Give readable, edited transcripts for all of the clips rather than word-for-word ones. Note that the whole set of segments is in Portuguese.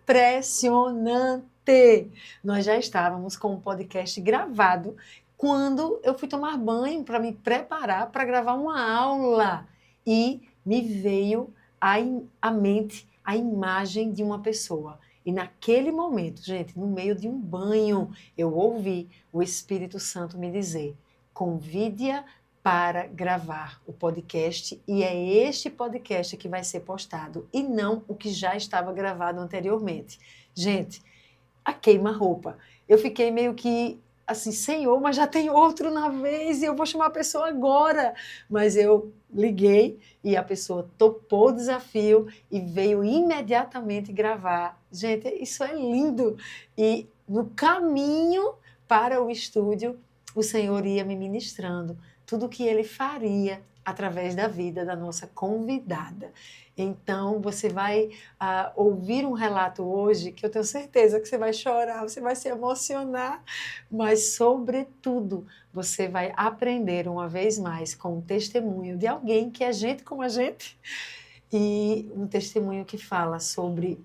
impressionante. Nós já estávamos com o podcast gravado quando eu fui tomar banho para me preparar para gravar uma aula. E me veio à mente a imagem de uma pessoa. E naquele momento, gente, no meio de um banho, eu ouvi o Espírito Santo me dizer: convide-a para gravar o podcast, e é este podcast que vai ser postado, e não o que já estava gravado anteriormente. Gente, a queima-roupa. Eu fiquei meio que assim, Senhor, mas já tem outro na vez e eu vou chamar a pessoa agora. Mas eu liguei e a pessoa topou o desafio e veio imediatamente gravar. Gente, isso é lindo. E no caminho para o estúdio, o Senhor ia me ministrando tudo o que Ele faria através da vida da nossa convidada. Então, você vai ouvir um relato hoje que eu tenho certeza que você vai chorar, você vai se emocionar, mas, sobretudo, você vai aprender uma vez mais com o testemunho de alguém que é gente como a gente, e um testemunho que fala sobre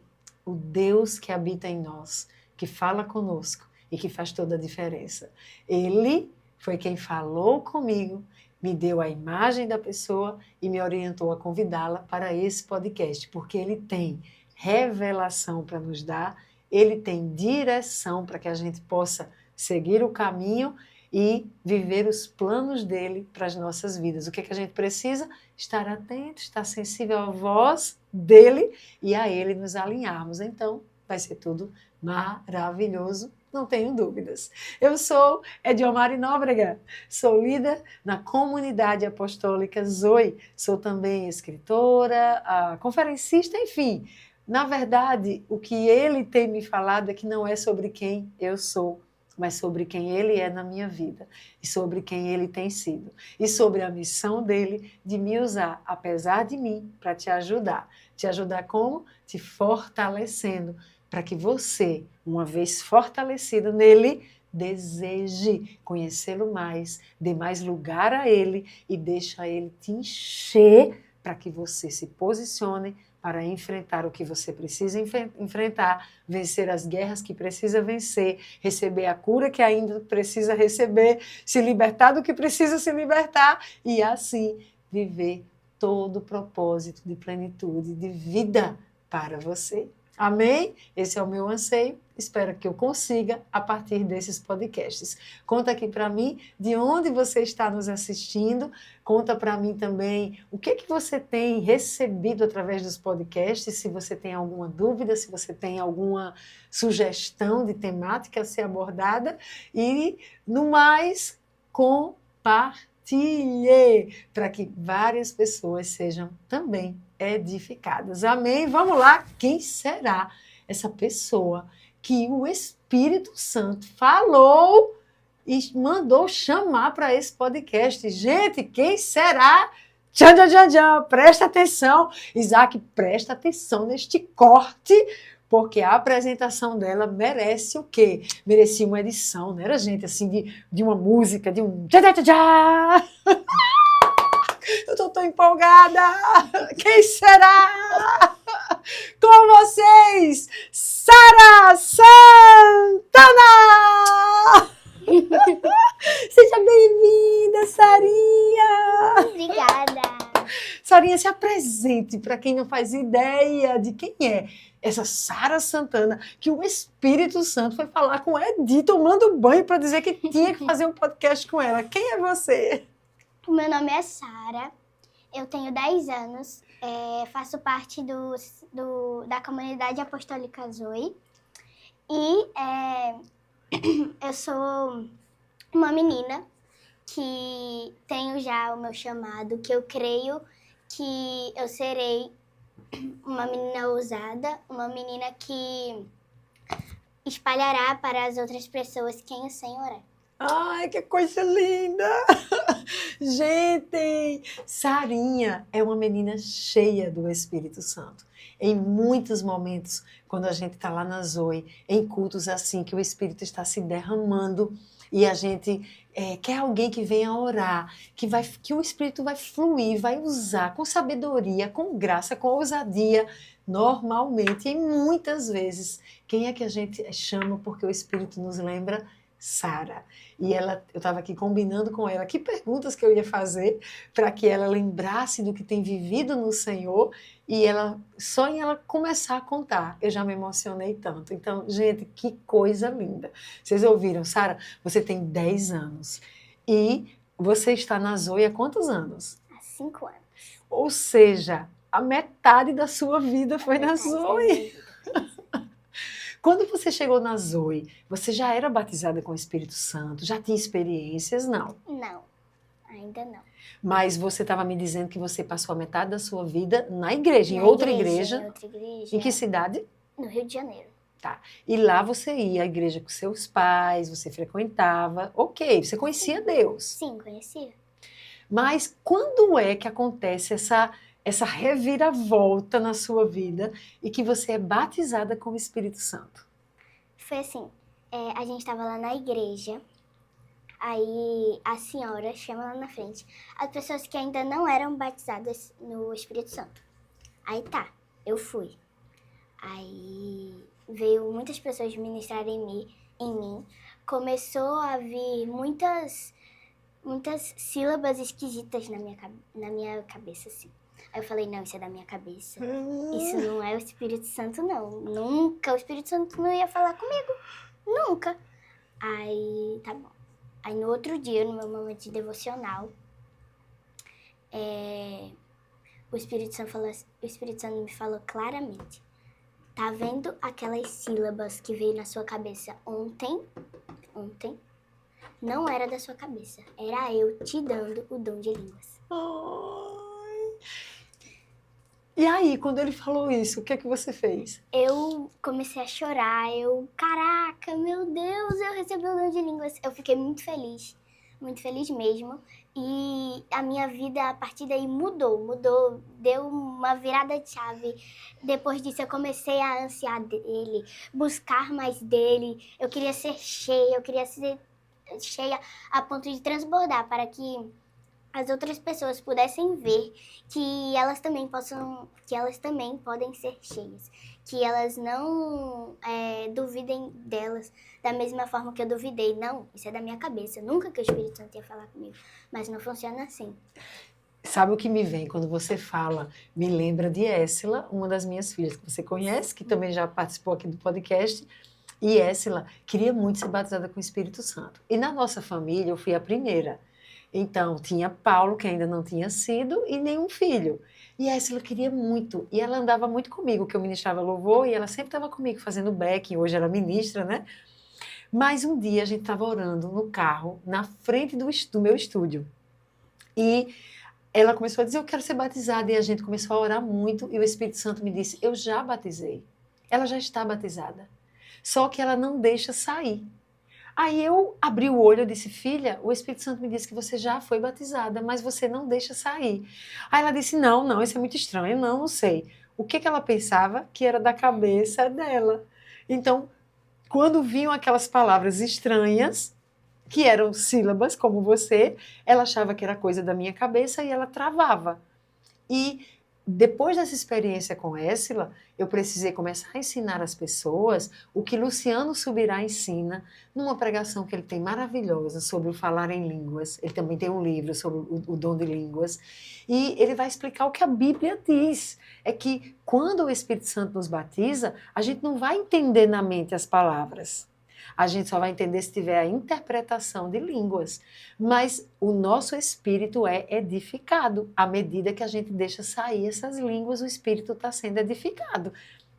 o Deus que habita em nós, que fala conosco e que faz toda a diferença. Ele foi quem falou comigo, me deu a imagem da pessoa e me orientou a convidá-la para esse podcast, porque ele tem revelação para nos dar, ele tem direção para que a gente possa seguir o caminho e viver os planos dele para as nossas vidas. O que é que a gente precisa? Estar atento, estar sensível à voz dele e a ele nos alinharmos. Então, vai ser tudo maravilhoso, não tenho dúvidas. Eu sou Ediomari Nóbrega, sou líder na comunidade apostólica Zoe, sou também escritora, conferencista, enfim. Na verdade, o que ele tem me falado é que não é sobre quem eu sou, mas sobre quem ele é na minha vida, e sobre quem ele tem sido, e sobre a missão dele de me usar, apesar de mim, para te ajudar. Te ajudar como? Te fortalecendo, para que você, uma vez fortalecido nele, deseje conhecê-lo mais, dê mais lugar a ele e deixa ele te encher para que você se posicione para enfrentar o que você precisa enfrentar, vencer as guerras que precisa vencer, receber a cura que ainda precisa receber, se libertar do que precisa se libertar e assim viver todo o propósito de plenitude de vida para você. Amém? Esse é o meu anseio. Espero que eu consiga a partir desses podcasts. Conta aqui para mim de onde você está nos assistindo. Conta para mim também o que você tem recebido através dos podcasts, se você tem alguma dúvida, se você tem alguma sugestão de temática a ser abordada. E, no mais, compartilhe para que várias pessoas sejam também edificadas. Amém? Vamos lá. Quem será essa pessoa que o Espírito Santo falou e mandou chamar para esse podcast? Gente, quem será? Tchan, tchan, tchan, tchan. Presta atenção. Isaac, presta atenção neste corte, porque a apresentação dela merece o quê? Merecia uma edição, não era, gente, assim, de uma música, de um tchan, tchan, tchan, tchan. Eu estou tão empolgada! Quem será? Com vocês, Sara Santana! Seja bem-vinda, Sarinha! Obrigada! Sarinha, se apresente para quem não faz ideia de quem é essa Sara Santana, que o Espírito Santo foi falar com Edi tomando banho para dizer que tinha que fazer um podcast com ela. Quem é você? O meu nome é Sara, eu tenho 10 anos, faço parte da comunidade apostólica Zoe e eu sou uma menina que tenho já o meu chamado, que eu creio que eu serei uma menina ousada, uma menina que espalhará para as outras pessoas quem o Senhor é. Ai, que coisa linda! Gente, Sarinha é uma menina cheia do Espírito Santo. Em muitos momentos, quando a gente está lá na Zoe, em cultos assim, que o Espírito está se derramando e a gente quer alguém que venha orar, que o Espírito vai fluir, vai usar com sabedoria, com graça, com ousadia. Normalmente, e muitas vezes, quem é que a gente chama porque o Espírito nos lembra? Sara. E ela, eu estava aqui combinando com ela que perguntas que eu ia fazer para que ela lembrasse do que tem vivido no Senhor e ela, só em ela começar a contar, eu já me emocionei tanto. Então, gente, que coisa linda. Vocês ouviram, Sara? Você tem 10 anos e você está na Zoe há quantos anos? Há 5 anos. Ou seja, a metade da sua vida foi na Metade da Zoe. minha vida. Quando você chegou na Zoe, você já era batizada com o Espírito Santo? Já tinha experiências? Não. Não, ainda não. Mas você estava me dizendo que você passou a metade da sua vida na igreja, em Na outra Em igreja. outra igreja. Em que cidade? No Rio de Janeiro. Tá. E lá você ia à igreja com seus pais, você frequentava. Ok, você conhecia Deus. Sim, conhecia. Mas quando é que acontece essa reviravolta na sua vida e que você é batizada com o Espírito Santo? Foi assim, a gente estava lá na igreja, aí a senhora chama lá na frente as pessoas que ainda não eram batizadas no Espírito Santo. Aí tá, eu fui. Aí veio muitas pessoas ministrarem em mim. Começou a vir muitas sílabas esquisitas na minha cabeça, assim. Aí eu falei, não, isso é da minha cabeça. Isso não é o Espírito Santo, não. Nunca, o Espírito Santo não ia falar comigo. Nunca. Aí, tá bom. Aí no outro dia, no meu momento de devocional, o Espírito Santo me falou claramente. Tá vendo aquelas sílabas que veio na sua cabeça ontem? Não era da sua cabeça. Era eu te dando o dom de línguas. Ai. E aí, quando ele falou isso, o que é que você fez? Eu comecei a chorar. Caraca, meu Deus, eu recebi o dom de línguas. Eu fiquei muito feliz mesmo. E a minha vida, a partir daí, mudou, deu uma virada de chave. Depois disso, eu comecei a ansiar dele, buscar mais dele. Eu queria ser cheia a ponto de transbordar, para que as outras pessoas pudessem ver que elas também podem ser cheias, que elas não duvidem delas da mesma forma que eu duvidei. Não, isso é da minha cabeça, nunca que o Espírito Santo ia falar comigo, mas não funciona assim. Sabe o que me vem quando você fala? Me lembra de Éssila, uma das minhas filhas, que você conhece, que também já participou aqui do podcast. E Éssila queria muito ser batizada com o Espírito Santo. E na nossa família, eu fui a primeira. Então, tinha Paulo, que ainda não tinha sido, e nenhum filho. E Éssila queria muito. E ela andava muito comigo, que eu ministrava louvor, e ela sempre estava comigo fazendo backing. Hoje ela ministra, né? Mas um dia a gente estava orando no carro, na frente do meu estúdio. E ela começou a dizer, eu quero ser batizada. E a gente começou a orar muito, e o Espírito Santo me disse, eu já batizei. Ela já está batizada. Só que ela não deixa sair. Aí eu abri o olho e disse, filha, o Espírito Santo me disse que você já foi batizada, mas você não deixa sair. Aí ela disse, não, isso é muito estranho, não sei. O que ela pensava? Que era da cabeça dela. Então, quando vinham aquelas palavras estranhas, que eram sílabas, como você, ela achava que era coisa da minha cabeça e ela travava. E depois dessa experiência com Éssila, eu precisei começar a ensinar as pessoas o que Luciano Subirá ensina numa pregação que ele tem maravilhosa sobre o falar em línguas. Ele também tem um livro sobre o dom de línguas. E ele vai explicar o que a Bíblia diz. É que quando o Espírito Santo nos batiza, a gente não vai entender na mente as palavras. A gente só vai entender se tiver a interpretação de línguas. Mas o nosso espírito é edificado. À medida que a gente deixa sair essas línguas, o espírito está sendo edificado.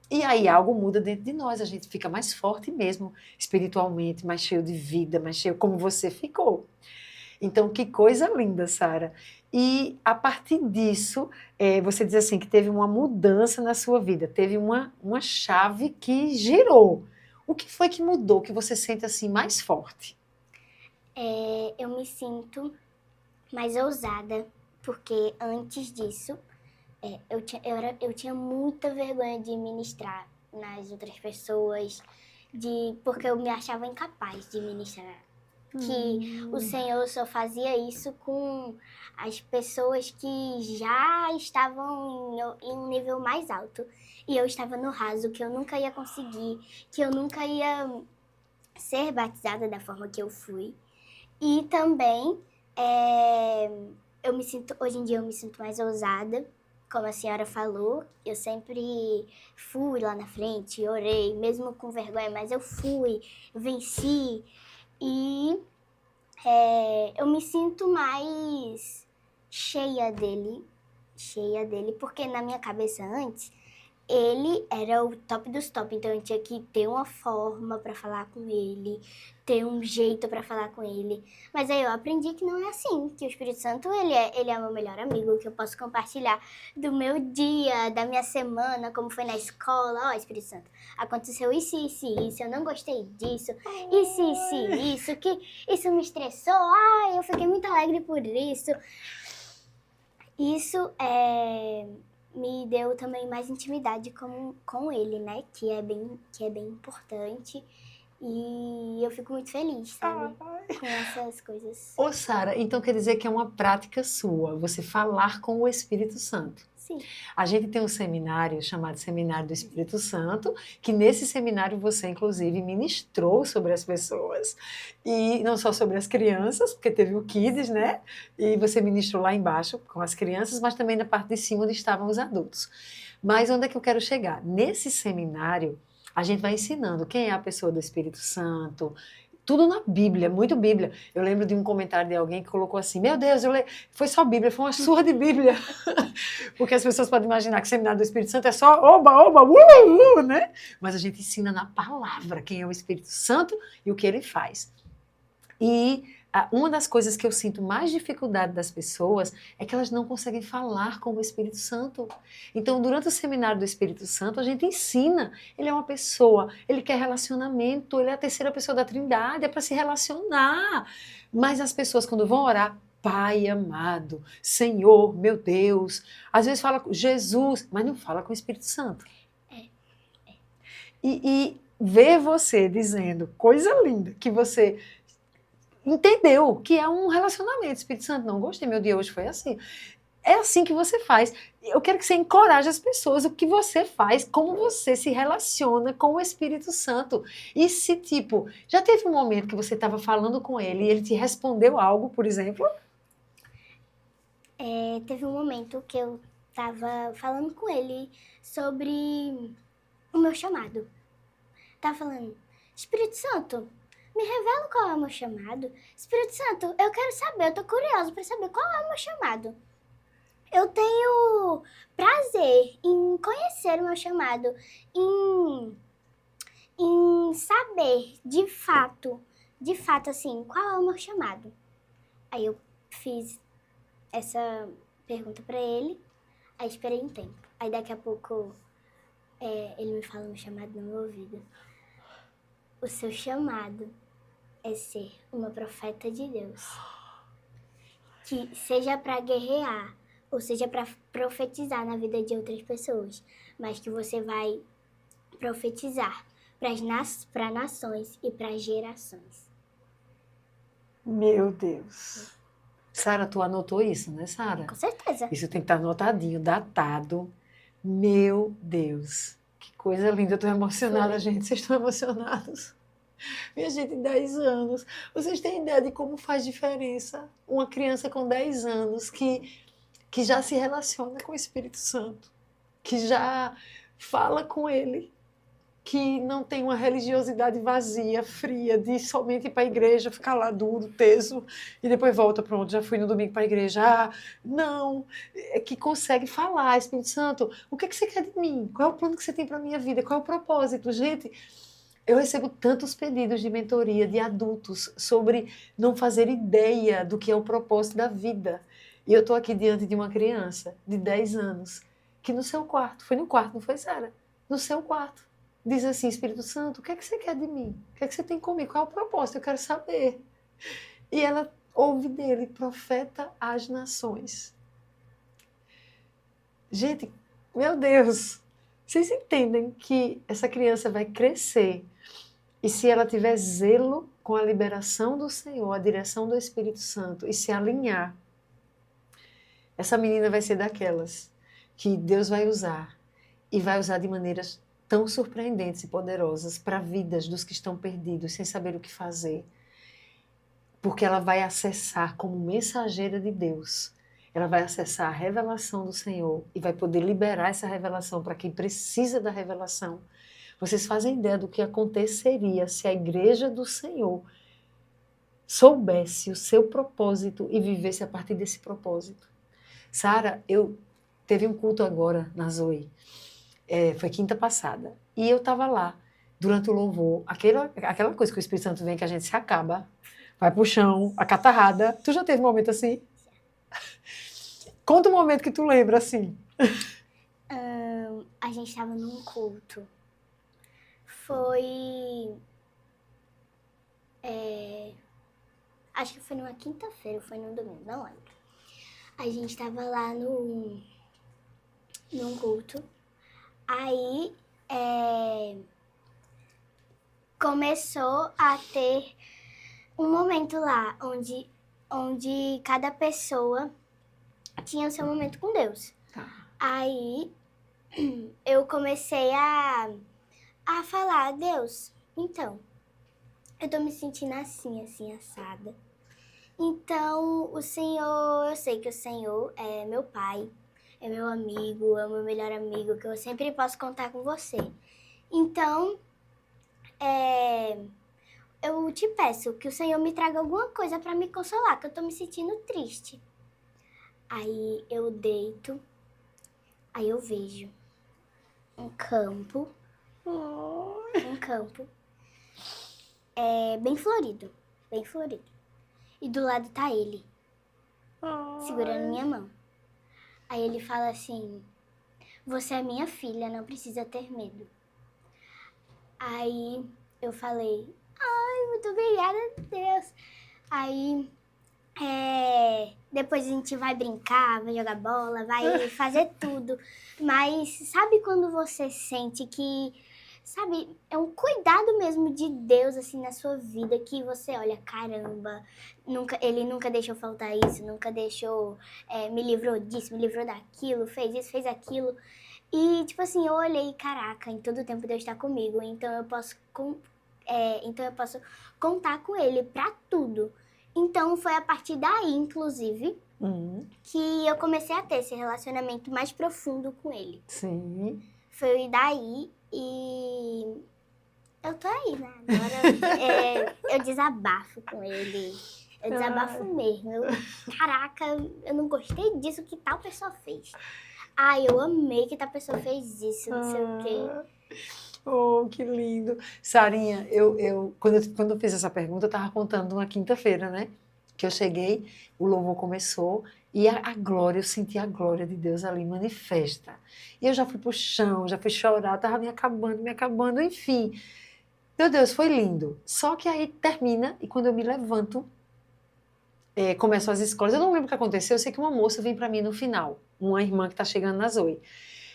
E aí algo muda dentro de nós, a gente fica mais forte mesmo, espiritualmente, mais cheio de vida, mais cheio como você ficou. Então, que coisa linda, Sara. E a partir disso, você diz assim que teve uma mudança na sua vida, teve uma chave que girou. O que foi que mudou, que você sente assim mais forte? Eu me sinto mais ousada, porque antes disso, eu tinha muita vergonha de ministrar nas outras pessoas, porque eu me achava incapaz de ministrar que o Senhor só fazia isso com as pessoas que já estavam em um nível mais alto. E eu estava no raso, que eu nunca ia conseguir, que eu nunca ia ser batizada da forma que eu fui. E também, hoje em dia eu me sinto mais ousada, como a senhora falou, eu sempre fui lá na frente, orei, mesmo com vergonha, mas eu fui, venci. E eu me sinto mais cheia dele, porque na minha cabeça antes, ele era o top dos top, então eu tinha que ter uma forma para falar com ele, ter um jeito para falar com ele. Mas aí eu aprendi que não é assim, que o Espírito Santo, ele é meu melhor amigo, que eu posso compartilhar do meu dia, da minha semana, como foi na escola. Ó, Espírito Santo, aconteceu isso, eu não gostei disso, isso, que isso me estressou, eu fiquei muito alegre por isso. Isso me deu também mais intimidade com ele, né? Que é bem importante. E eu fico muito feliz, sabe? Com essas coisas. Ô, Sara, então quer dizer que é uma prática sua, você falar com o Espírito Santo. Sim. A gente tem um seminário chamado Seminário do Espírito Santo, que nesse seminário você, inclusive, ministrou sobre as pessoas. E não só sobre as crianças, porque teve o Kids, né? E você ministrou lá embaixo com as crianças, mas também na parte de cima onde estavam os adultos. Mas onde é que eu quero chegar? Nesse seminário, a gente vai ensinando quem é a pessoa do Espírito Santo, tudo na Bíblia, muito Bíblia. Eu lembro de um comentário de alguém que colocou assim, meu Deus, foi só Bíblia, foi uma surra de Bíblia. Porque as pessoas podem imaginar que o Seminário do Espírito Santo é só oba, né? Mas a gente ensina na palavra quem é o Espírito Santo e o que ele faz. E uma das coisas que eu sinto mais dificuldade das pessoas é que elas não conseguem falar com o Espírito Santo. Então, durante o seminário do Espírito Santo, a gente ensina. Ele é uma pessoa, ele quer relacionamento, ele é a terceira pessoa da Trindade, é para se relacionar. Mas as pessoas, quando vão orar, Pai amado, Senhor, meu Deus, às vezes fala com Jesus, mas não fala com o Espírito Santo. E ver você dizendo, coisa linda, que você entendeu que é um relacionamento. Espírito Santo, não gostei, meu dia hoje foi assim. É assim que você faz. Eu quero que você encoraje as pessoas, o que você faz, como você se relaciona com o Espírito Santo. E se, tipo, já teve um momento que você estava falando com ele e ele te respondeu algo, por exemplo? Teve um momento que eu estava falando com ele sobre o meu chamado. Tava falando, Espírito Santo, me revela qual é o meu chamado. Espírito Santo, eu quero saber, eu tô curiosa para saber qual é o meu chamado. Eu tenho prazer em conhecer o meu chamado, em saber de fato, assim, qual é o meu chamado. Aí eu fiz essa pergunta para ele, aí esperei um tempo. Aí daqui a pouco ele me fala um chamado no meu ouvido. O seu chamado é ser uma profeta de Deus. Que seja para guerrear, ou seja para profetizar na vida de outras pessoas. Mas que você vai profetizar para nações e para gerações. Meu Deus. Sara, tu anotou isso, né, Sara? Com certeza. Isso tem que estar anotadinho, datado. Meu Deus. Que coisa linda. Eu estou emocionada, gente. Vocês estão emocionados? Minha gente, 10 anos. Vocês têm ideia de como faz diferença uma criança com 10 anos que já se relaciona com o Espírito Santo, que já fala com ele, que não tem uma religiosidade vazia, fria, de somente ir para a igreja, ficar lá duro, teso, e depois volta, pronto, já fui no domingo para a igreja. Não, é que consegue falar, Espírito Santo, o que você quer de mim? Qual é o plano que você tem para a minha vida? Qual é o propósito? Gente, eu recebo tantos pedidos de mentoria de adultos sobre não fazer ideia do que é o propósito da vida. E eu estou aqui diante de uma criança de 10 anos, que no seu quarto, foi no quarto, não foi, Sara? No seu quarto, diz assim, Espírito Santo, o que é que você quer de mim? O que é que você tem comigo? Qual é o propósito? Eu quero saber. E ela ouve dele, profeta às nações. Gente, meu Deus, vocês entendem que essa criança vai crescer e se ela tiver zelo com a liberação do Senhor, a direção do Espírito Santo e se alinhar, essa menina vai ser daquelas que Deus vai usar e vai usar de maneiras tão surpreendentes e poderosas para vidas dos que estão perdidos, sem saber o que fazer. Porque ela vai acessar como mensageira de Deus, ela vai acessar a revelação do Senhor e vai poder liberar essa revelação para quem precisa da revelação. Vocês fazem ideia do que aconteceria se a igreja do Senhor soubesse o seu propósito e vivesse a partir desse propósito. Sara, teve um culto agora na Zoe, foi quinta passada, e eu estava lá, durante o louvor, aquela coisa que o Espírito Santo vem que a gente se acaba, vai pro chão, a catarrada. Tu já teve um momento assim? Conta um momento que tu lembra assim. A gente estava num culto. Foi... acho que foi numa quinta-feira, foi num domingo, não lembro. A gente estava lá num culto. Aí começou a ter um momento lá onde cada pessoa tinha o seu momento com Deus. Tá. Aí eu comecei a falar, Deus, então, eu tô me sentindo assim, assada. Então, o Senhor, eu sei que o Senhor é meu pai, é meu amigo, é o meu melhor amigo, que eu sempre posso contar com você. Então, eu te peço que o Senhor me traga alguma coisa para me consolar, que eu tô me sentindo triste. Aí eu deito, aí eu vejo um campo, bem florido. E do lado tá ele, segurando minha mão. Aí ele fala assim, você é minha filha, não precisa ter medo. Aí eu falei, ai, muito obrigada, Deus. Aí depois a gente vai brincar, vai jogar bola, vai fazer tudo. Mas sabe quando você sente que, sabe, é um cuidado mesmo de Deus, assim, na sua vida, que você olha, caramba, ele nunca deixou faltar isso, nunca deixou, me livrou disso, me livrou daquilo, fez isso, fez aquilo. E, tipo assim, eu olhei, caraca, em todo tempo Deus está comigo, então eu posso contar com Ele pra tudo. Então, foi a partir daí, inclusive, que eu comecei a ter esse relacionamento mais profundo com ele. Sim. Foi daí e eu tô aí, né? Agora eu desabafo com ele. Eu desabafo mesmo. Caraca, eu não gostei disso que tal pessoa fez. Ai, eu amei que tal pessoa fez isso, não sei o quê. Oh, que lindo. Sarinha, quando eu fiz essa pergunta, eu estava contando uma quinta-feira, né? Que eu cheguei, o louvor começou e a glória, eu senti a glória de Deus ali manifesta. E eu já fui pro chão, já fui chorar, estava me acabando, enfim. Meu Deus, foi lindo. Só que aí termina e quando eu me levanto, começam as escolas. Eu não lembro o que aconteceu, eu sei que uma moça vem para mim no final, uma irmã que está chegando na Zoe.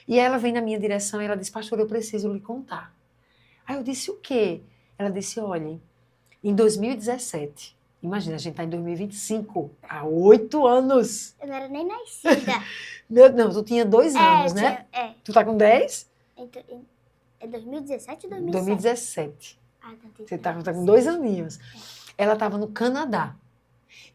E ela vem na minha direção e ela disse, pastor, eu preciso lhe contar. Aí eu disse, o quê? Ela disse, olhem, em 2017, imagina, a gente está em 2025, há 8 anos. Eu não era nem nascida. Não, tu tinha 2 anos, né? Tu tá com 10? É 2017 ou 2017? 2017. Ah, tá. Você tá com 2 aninhos. Ela estava no Canadá.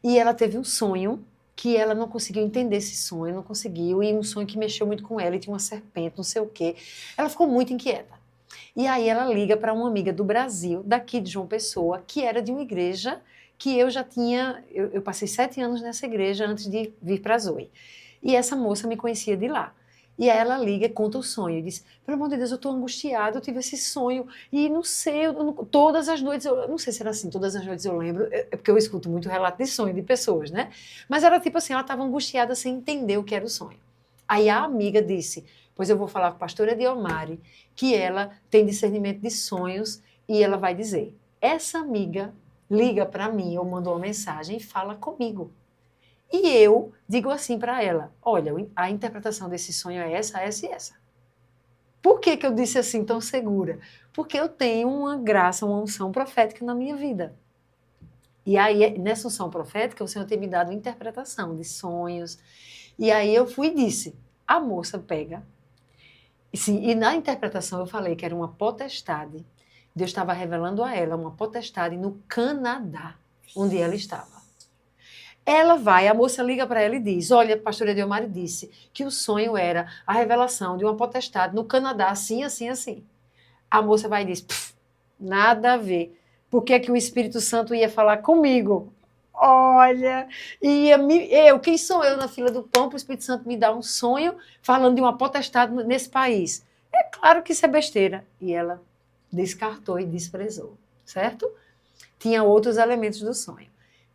E ela teve um sonho que ela não conseguiu entender esse sonho, não conseguiu, e um sonho que mexeu muito com ela, e tinha uma serpente, não sei o quê. Ela ficou muito inquieta. E aí ela liga para uma amiga do Brasil, daqui de João Pessoa, que era de uma igreja que eu já tinha, eu passei 7 anos nessa igreja antes de vir para a Zoe. E essa moça me conhecia de lá. E aí ela liga e conta o sonho, e diz, pelo amor de Deus, eu estou angustiada, eu tive esse sonho, e não sei, todas as noites, eu não sei se era assim, todas as noites eu lembro, é porque eu escuto muito relato de sonho de pessoas, né? Mas era tipo assim, ela estava angustiada sem entender o que era o sonho. Aí a amiga disse, pois eu vou falar com a pastora Diomari, que ela tem discernimento de sonhos, e ela vai dizer, essa amiga liga para mim, ou mandou uma mensagem e fala comigo. E eu digo assim para ela, olha, a interpretação desse sonho é essa, essa e essa. Por que eu disse assim tão segura? Porque eu tenho uma graça, uma unção profética na minha vida. E aí, nessa unção profética, o Senhor tem me dado interpretação de sonhos. E aí eu fui e disse, a moça pega. E na interpretação eu falei que era uma potestade. Deus estava revelando a ela uma potestade no Canadá, onde ela estava. Ela vai, a moça liga para ela e diz, olha, a pastora Edelmari disse que o sonho era a revelação de uma potestade no Canadá, assim, assim, assim. A moça vai e diz, nada a ver. Por que que o Espírito Santo ia falar comigo? Olha, quem sou eu na fila do pão para o Espírito Santo me dar um sonho falando de uma potestade nesse país? É claro que isso é besteira. E ela descartou e desprezou, certo? Tinha outros elementos do sonho.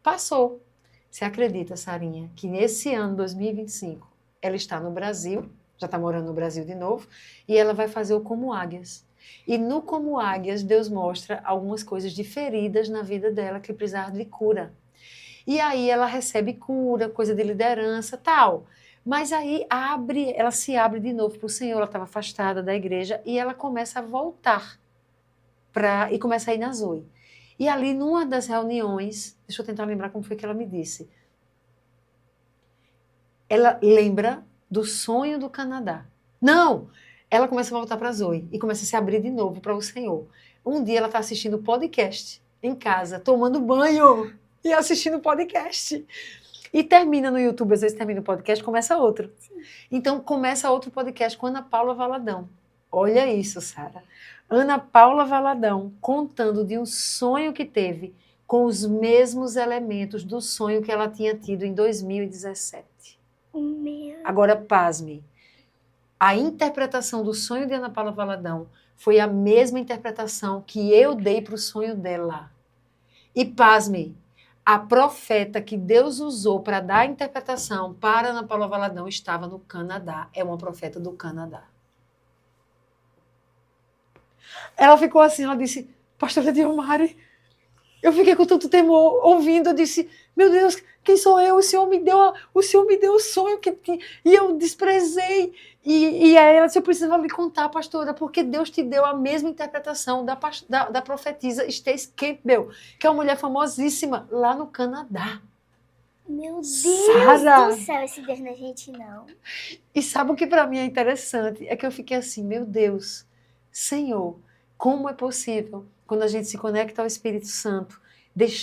Passou. Você acredita, Sarinha, que nesse ano 2025 ela está no Brasil, já está morando no Brasil de novo, e ela vai fazer o Como Águias. E no Como Águias, Deus mostra algumas coisas diferidas na vida dela que precisavam de cura. E aí ela recebe cura, coisa de liderança, tal. Mas aí ela se abre de novo para o Senhor, ela estava afastada da igreja e ela começa a voltar e começa a ir na Zoe. E ali, numa das reuniões, deixa eu tentar lembrar como foi que ela me disse. Ela lembra do sonho do Canadá. Não! Ela começa a voltar para a Zoe e começa a se abrir de novo para o Senhor. Um dia ela está assistindo podcast em casa, tomando banho e assistindo podcast. E termina no YouTube, às vezes termina o podcast, começa outro. Então, começa outro podcast com Ana Paula Valadão. Olha isso, Sara. Ana Paula Valadão contando de um sonho que teve com os mesmos elementos do sonho que ela tinha tido em 2017. Agora, pasme. A interpretação do sonho de Ana Paula Valadão foi a mesma interpretação que eu dei para o sonho dela. E, pasme, a profeta que Deus usou para dar a interpretação para Ana Paula Valadão estava no Canadá. É uma profeta do Canadá. Ela ficou assim, ela disse, pastora Edelmari, eu fiquei com tanto temor ouvindo, eu disse, meu Deus, quem sou eu? O Senhor me deu o sonho que tinha, e eu desprezei. E aí ela disse, eu precisava lhe contar, pastora, porque Deus te deu a mesma interpretação da profetisa Stacy Campbell, que é uma mulher famosíssima lá no Canadá. Meu Deus Sara, do céu, esse Deus não é gente, não. E sabe o que para mim é interessante? É que eu fiquei assim, meu Deus, Senhor, como é possível, quando a gente se conecta ao Espírito Santo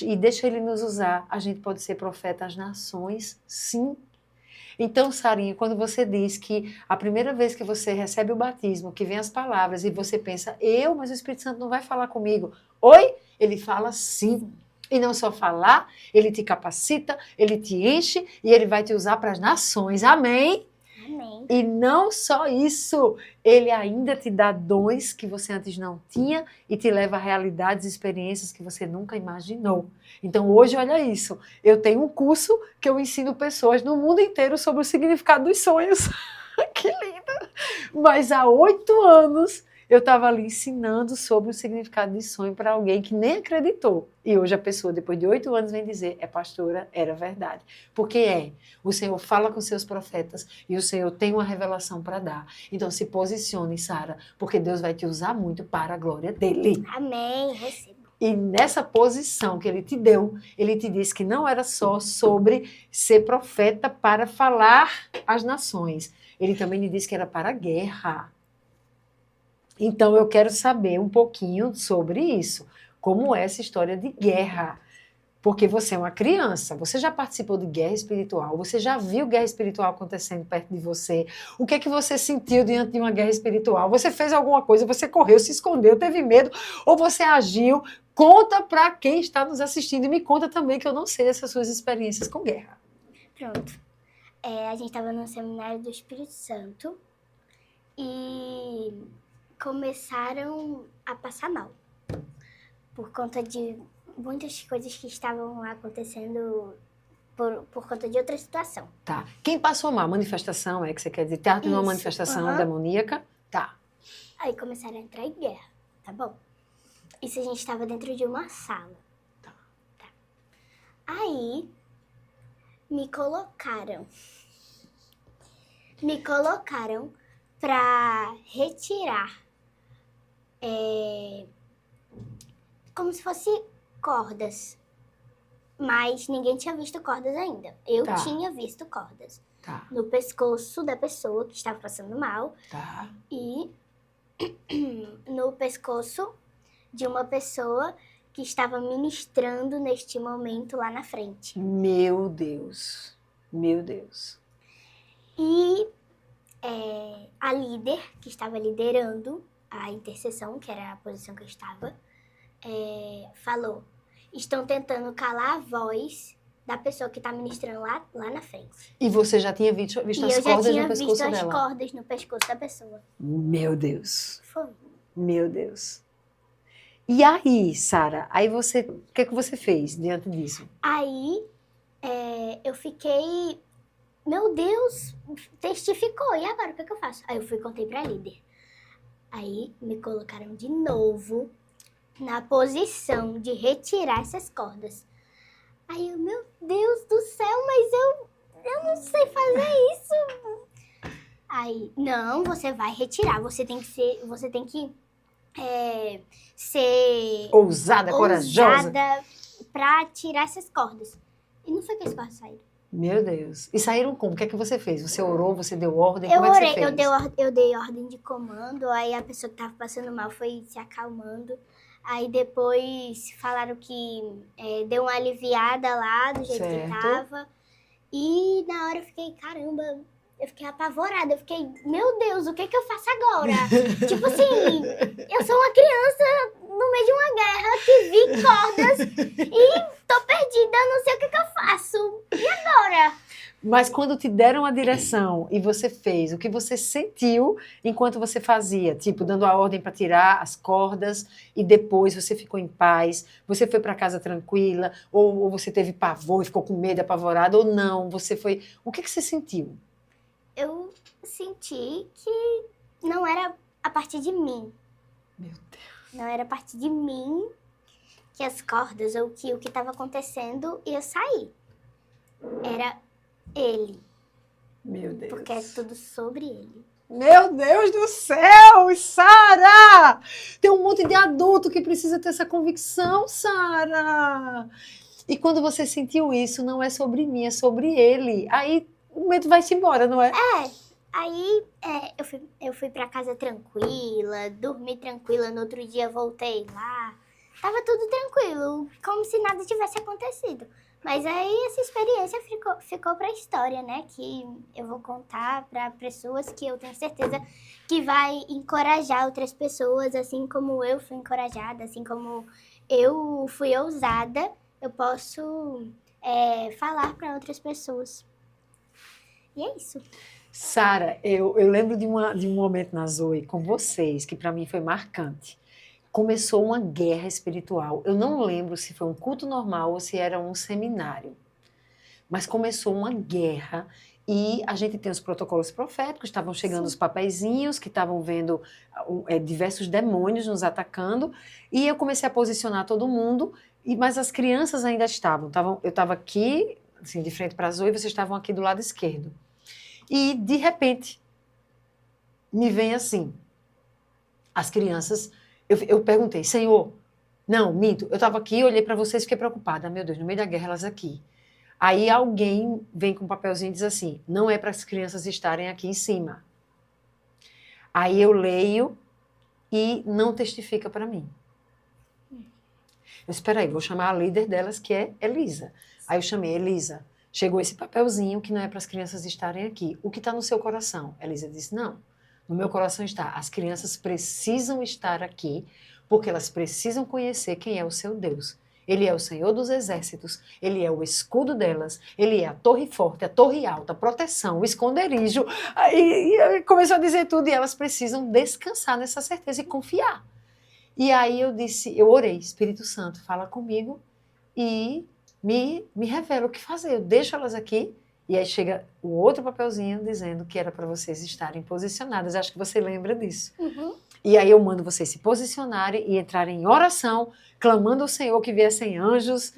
e deixa Ele nos usar, a gente pode ser profeta às nações? Sim. Então, Sarinha, quando você diz que a primeira vez que você recebe o batismo, que vem as palavras e você pensa, mas o Espírito Santo não vai falar comigo. Oi? Ele fala sim. E não só falar, ele te capacita, ele te enche e ele vai te usar para as nações. Amém? Amém. E não só isso, ele ainda te dá dons que você antes não tinha e te leva a realidades e experiências que você nunca imaginou. Então hoje, olha isso, eu tenho um curso que eu ensino pessoas no mundo inteiro sobre o significado dos sonhos. Que lindo! Mas há 8 anos eu estava ali ensinando sobre o significado de sonho para alguém que nem acreditou. E hoje a pessoa, depois de 8 anos, vem dizer, pastora, era verdade. Porque o Senhor fala com seus profetas e o Senhor tem uma revelação para dar. Então se posicione, Sara, porque Deus vai te usar muito para a glória dele. Amém, recebo. E nessa posição que ele te deu, ele te disse que não era só sobre ser profeta para falar às nações. Ele também lhe disse que era para a guerra. Então, eu quero saber um pouquinho sobre isso. Como é essa história de guerra? Porque você é uma criança, você já participou de guerra espiritual, você já viu guerra espiritual acontecendo perto de você. O que é que você sentiu diante de uma guerra espiritual? Você fez alguma coisa, você correu, se escondeu, teve medo, ou você agiu? Conta para quem está nos assistindo e me conta também, que eu não sei essas suas experiências com guerra. Pronto. A gente estava no seminário do Espírito Santo e começaram a passar mal por conta de muitas coisas que estavam acontecendo por conta de outra situação. Tá. Quem passou mal? Manifestação, que você quer dizer? Teatro numa manifestação demoníaca? Tá. Aí começaram a entrar em guerra, tá bom? Isso a gente estava dentro de uma sala. Tá. Aí me colocaram para retirar como se fosse cordas mas ninguém tinha visto cordas ainda. Eu Tá. tinha visto cordas Tá, no pescoço da pessoa que estava passando mal tá. e no pescoço de uma pessoa que estava ministrando neste momento lá na frente. Meu Deus. Meu Deus. E a líder, que estava liderando a intercessão, que era a posição que eu estava, falou: estão tentando calar a voz da pessoa que está ministrando lá na frente. E você já tinha visto E as eu já cordas tinha no visto pescoço as dela? cordas no pescoço da pessoa. Meu Deus. Foi. Meu Deus. E aí, Sara, o que é que você fez diante disso? Aí eu fiquei, meu Deus, testificou, e agora o que é que eu faço? Aí eu fui e contei pra líder. Aí me colocaram de novo na posição de retirar essas cordas. Aí eu, meu Deus do céu, mas eu não sei fazer isso. Aí, não, você vai retirar, você tem que ser Ousada, corajosa. ousada pra tirar essas cordas. E não foi que as cordas saíram. Meu Deus. E saíram como? O que é que você fez? Você orou, você deu ordem? Eu Como é que orei, você fez? eu dei ordem de comando, aí a pessoa que tava passando mal foi se acalmando. Aí depois falaram que deu uma aliviada lá do jeito que Certo. tava. E na hora eu fiquei, caramba, eu fiquei apavorada. Eu fiquei, meu Deus, o que que eu faço agora? Tipo assim, eu sou uma criança no meio de uma guerra que vi cordas e tô perdida, não sei o que que eu faço. E agora? Mas quando te deram a direção e você fez, o que você sentiu enquanto você fazia? Tipo, dando a ordem para tirar as cordas e depois você ficou em paz? Você foi para casa tranquila? Ou você teve pavor e ficou com medo, apavorado? Ou não? Você foi... O que você sentiu? Eu senti que não era a partir de mim. Meu Deus. Não era a partir de mim que as cordas ou que o que estava acontecendo ia sair. Era ele, Meu Deus. porque é tudo sobre ele. Meu Deus do céu, Sara! Tem um monte de adulto que precisa ter essa convicção, Sara. E quando você sentiu isso, não é sobre mim, é sobre ele. Aí o medo vai-se embora, não é? Aí eu fui pra casa tranquila, dormi tranquila, no outro dia voltei lá. Tava tudo tranquilo, como se nada tivesse acontecido. Mas aí essa experiência ficou pra história, né? Que eu vou contar pra pessoas que eu tenho certeza que vai encorajar outras pessoas, assim como eu fui encorajada, assim como eu fui ousada, eu posso falar pra outras pessoas. E é isso. Sara, eu lembro de um momento na Zoe com vocês, que para mim foi marcante. Começou uma guerra espiritual. Eu não lembro se foi um culto normal ou se era um seminário. Mas começou uma guerra e a gente tem os protocolos proféticos, estavam chegando os papeizinhos que estavam vendo diversos demônios nos atacando e eu comecei a posicionar todo mundo, mas as crianças ainda estavam. Eu estava aqui, assim, de frente para a Zoe, e vocês estavam aqui do lado esquerdo. E, de repente, me vem assim, as crianças... Eu perguntei, Senhor, não, minto, eu estava aqui, olhei para vocês e fiquei preocupada. Meu Deus, no meio da guerra, elas aqui. Aí alguém vem com um papelzinho e diz assim, não é para as crianças estarem aqui em cima. Aí eu leio e não testifica para mim. Eu espera aí, vou chamar a líder delas, que é Elisa. Aí eu chamei, Elisa, chegou esse papelzinho que não é para as crianças estarem aqui. O que está no seu coração? Elisa disse, não. No meu coração está, as crianças precisam estar aqui porque elas precisam conhecer quem é o seu Deus. Ele é o Senhor dos exércitos, ele é o escudo delas, ele é a torre forte, a torre alta, a proteção, o esconderijo. E começou a dizer tudo e elas precisam descansar nessa certeza e confiar. E aí eu orei, Espírito Santo, fala comigo e me revela o que fazer. Eu deixo elas aqui. E aí chega o outro papelzinho dizendo que era para vocês estarem posicionadas. Acho que você lembra disso. Uhum. E aí eu mando vocês se posicionarem e entrarem em oração, clamando ao Senhor que viessem anjos.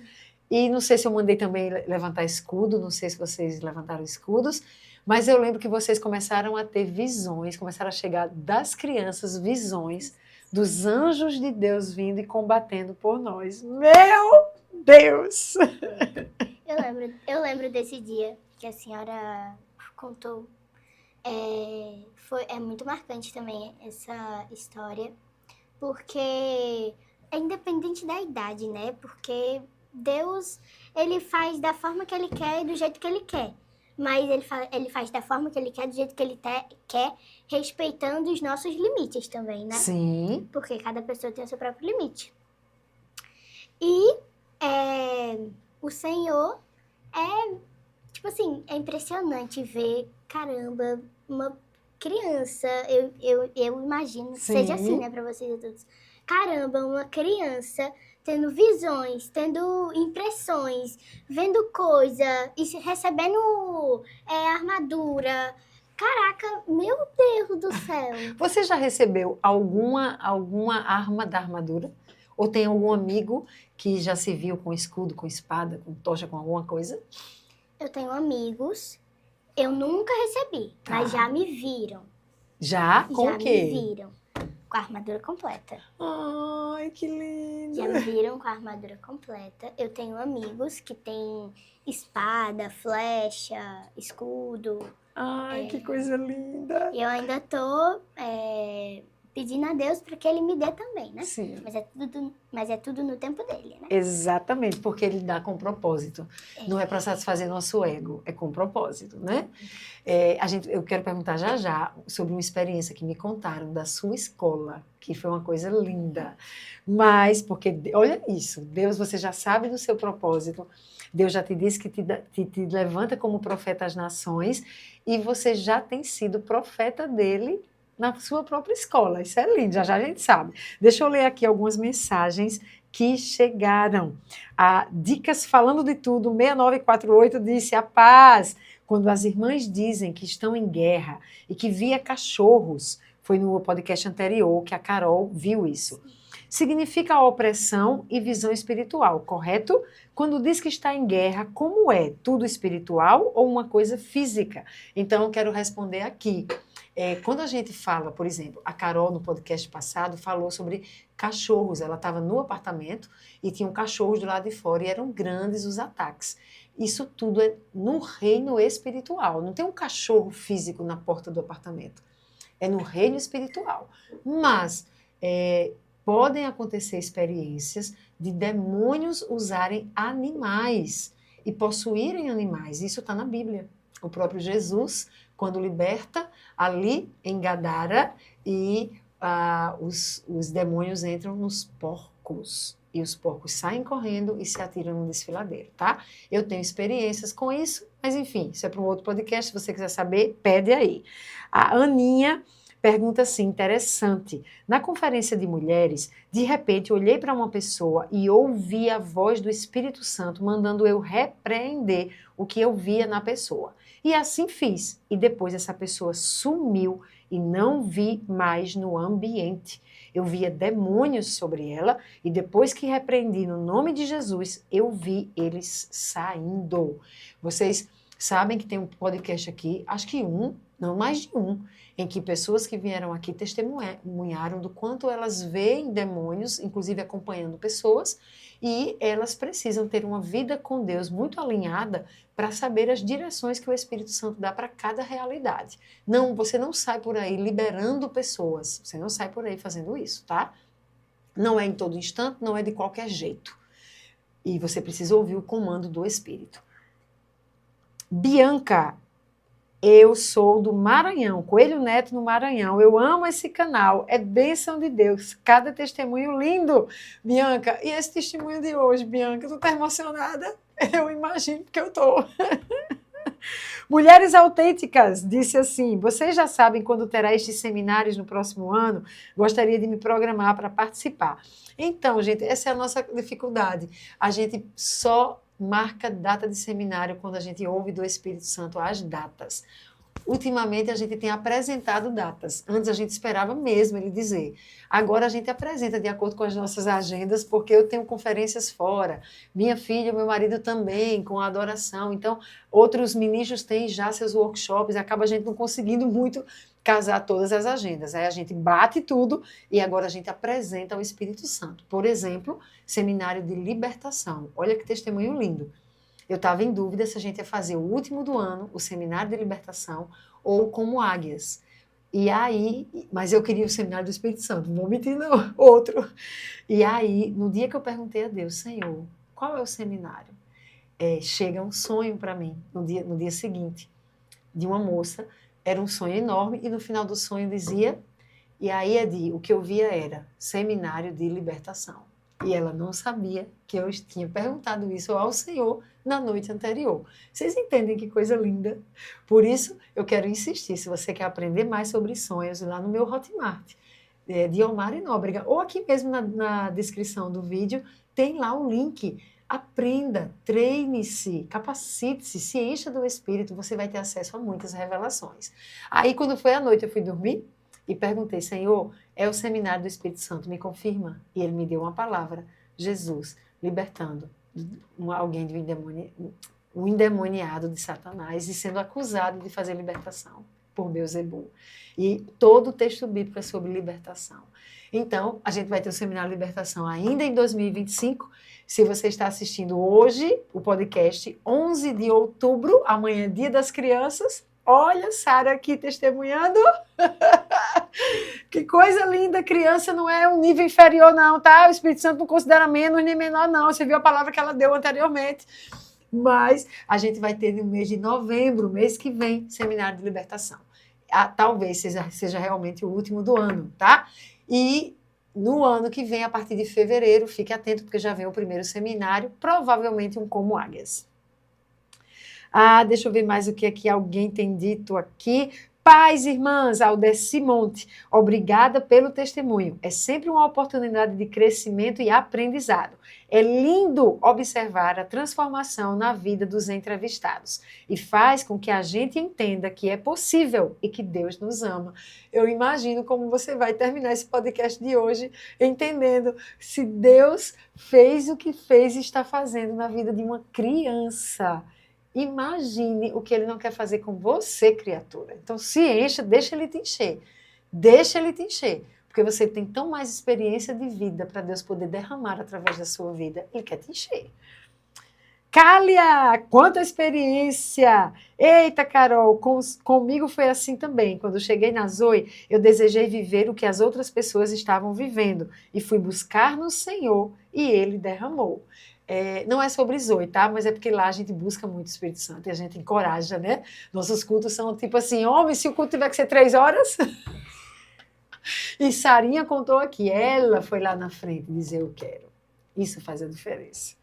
E não sei se eu mandei também levantar escudo, não sei se vocês levantaram escudos, mas eu lembro que vocês começaram a ter visões, começaram a chegar das crianças visões dos anjos de Deus vindo e combatendo por nós. Meu Deus! Eu lembro desse dia que a senhora contou. É muito marcante também essa história, porque é independente da idade, né? Porque Deus, ele faz da forma que ele quer e do jeito que ele quer. Mas ele faz da forma que ele quer, do jeito que ele quer, respeitando os nossos limites também, né? Sim. Porque cada pessoa tem o seu próprio limite. E o Senhor tipo assim, é impressionante ver, caramba, uma criança, eu imagino que seja assim, né, pra vocês todos. Caramba, uma criança tendo visões, tendo impressões, vendo coisa, e recebendo armadura. Caraca, meu Deus do céu. Você já recebeu alguma arma da armadura? Ou tem algum amigo que já se viu com escudo, com espada, com tocha, com alguma coisa? Eu tenho amigos, eu nunca recebi, mas já me viram. Já? Com o quê? Já me viram com a armadura completa. Ai, que lindo! Já me viram com a armadura completa. Eu tenho amigos que têm espada, flecha, escudo. Ai, que coisa linda! E eu ainda tô pedindo a Deus para que Ele me dê também, né? Sim. Mas é tudo no tempo dele, né? Exatamente, porque Ele dá com propósito. Não é para satisfazer nosso ego, é com propósito, né? Eu quero perguntar já sobre uma experiência que me contaram da sua escola, que foi uma coisa linda. Mas, porque, olha isso, Deus, você já sabe do seu propósito, Deus já te disse que te levanta como profeta às nações e você já tem sido profeta dele na sua própria escola. Isso é lindo, já a gente sabe. Deixa eu ler aqui algumas mensagens que chegaram. Dicas falando de tudo, 6948 disse: a paz, quando as irmãs dizem que estão em guerra e que via cachorros, foi no podcast anterior que a Carol viu isso. Significa a opressão e visão espiritual, correto? Quando diz que está em guerra, como é? Tudo espiritual ou uma coisa física? Então, eu quero responder aqui. Quando a gente fala, por exemplo, a Carol no podcast passado falou sobre cachorros. Ela estava no apartamento e tinham cachorros do lado de fora e eram grandes os ataques. Isso tudo é no reino espiritual. Não tem um cachorro físico na porta do apartamento. É no reino espiritual. Mas podem acontecer experiências de demônios usarem animais e possuírem animais. Isso está na Bíblia. O próprio Jesus, quando liberta ali em Gadara, e os demônios entram nos porcos. E os porcos saem correndo e se atiram no desfiladeiro, tá? Eu tenho experiências com isso, mas enfim, isso é para um outro podcast. Se você quiser saber, pede aí. A Aninha pergunta assim, interessante. Na conferência de mulheres, de repente olhei para uma pessoa e ouvi a voz do Espírito Santo mandando eu repreender o que eu via na pessoa. E assim fiz. E depois essa pessoa sumiu e não vi mais no ambiente. Eu via demônios sobre ela e depois que repreendi no nome de Jesus, eu vi eles saindo. Vocês sabem que tem um podcast aqui, acho que não mais de um, em que pessoas que vieram aqui testemunharam do quanto elas veem demônios, inclusive acompanhando pessoas, e elas precisam ter uma vida com Deus muito alinhada para saber as direções que o Espírito Santo dá para cada realidade. Não, você não sai por aí liberando pessoas, você não sai por aí fazendo isso, tá? Não é em todo instante, não é de qualquer jeito. E você precisa ouvir o comando do Espírito. Bianca, eu sou do Maranhão, Coelho Neto no Maranhão. Eu amo esse canal, é bênção de Deus. Cada testemunho lindo, Bianca. E esse testemunho de hoje, Bianca, tu tá emocionada? Eu imagino que eu tô. Mulheres Autênticas disse assim: vocês já sabem quando terá estes seminários no próximo ano? Gostaria de me programar para participar. Então, gente, essa é a nossa dificuldade. A gente só marca data de seminário quando a gente ouve do Espírito Santo as datas. ultimamente a gente tem apresentado datas. Antes a gente esperava mesmo ele dizer. Agora a gente apresenta de acordo com as nossas agendas, porque eu tenho conferências fora. Minha filha e meu marido também, com a adoração. Então, outros ministros têm já seus workshops, acaba a gente não conseguindo muito casar todas as agendas. Aí a gente bate tudo e agora a gente apresenta ao Espírito Santo. Por exemplo, seminário de libertação. Olha que testemunho lindo. Eu estava em dúvida se a gente ia fazer o último do ano, o seminário de libertação, ou como águias. E aí, mas eu queria o seminário do Espírito Santo, não vou mentir não, outro. E aí, no dia que eu perguntei a Deus, Senhor, qual é o seminário? Chega um sonho para mim, no dia seguinte, de uma moça, era um sonho enorme, e no final do sonho dizia, e aí o que eu via era seminário de libertação. E ela não sabia que eu tinha perguntado isso ao Senhor na noite anterior. Vocês entendem que coisa linda? Por isso, eu quero insistir, se você quer aprender mais sobre sonhos, lá no meu Hotmart, de Omar e Nóbrega, ou aqui mesmo na descrição do vídeo, tem lá o link. Aprenda, treine-se, capacite-se, se encha do Espírito, você vai ter acesso a muitas revelações. Aí, quando foi à noite, eu fui dormir e perguntei, Senhor, é o seminário do Espírito Santo, me confirma? E ele me deu uma palavra, Jesus, libertando alguém de um endemoniado de Satanás e sendo acusado de fazer libertação por Beelzebul. E todo o texto bíblico é sobre libertação. Então, a gente vai ter o seminário de libertação ainda em 2025. Se você está assistindo hoje o podcast, 11 de outubro, amanhã é Dia das Crianças. Olha, Sara aqui testemunhando. Que coisa linda, criança não é um nível inferior não, tá? O Espírito Santo não considera menos nem menor não, você viu a palavra que ela deu anteriormente. Mas a gente vai ter no mês de novembro, mês que vem, seminário de libertação. Talvez seja realmente o último do ano, tá? E no ano que vem, a partir de fevereiro, fique atento, porque já vem o primeiro seminário, provavelmente um Como Águias. Deixa eu ver mais o que aqui alguém tem dito aqui. Paz, irmãs, Aldeci Monte, obrigada pelo testemunho. É sempre uma oportunidade de crescimento e aprendizado. É lindo observar a transformação na vida dos entrevistados e faz com que a gente entenda que é possível e que Deus nos ama. Eu imagino como você vai terminar esse podcast de hoje entendendo se Deus fez o que fez e está fazendo na vida de uma criança. Imagine o que ele não quer fazer com você, criatura. Então, se encha, deixa ele te encher. Deixa ele te encher. Porque você tem tão mais experiência de vida para Deus poder derramar através da sua vida. Ele quer te encher. Cália, quanta experiência! Eita, Carol, comigo foi assim também. Quando cheguei na Zoe, eu desejei viver o que as outras pessoas estavam vivendo. E fui buscar no Senhor e Ele derramou. Não é sobre Zoe, tá? Mas é porque lá a gente busca muito o Espírito Santo e a gente encoraja, né? Nossos cultos são tipo assim, homem, se o culto tiver que ser 3 horas... E Sarinha contou aqui, ela foi lá na frente dizer eu quero. Isso faz a diferença.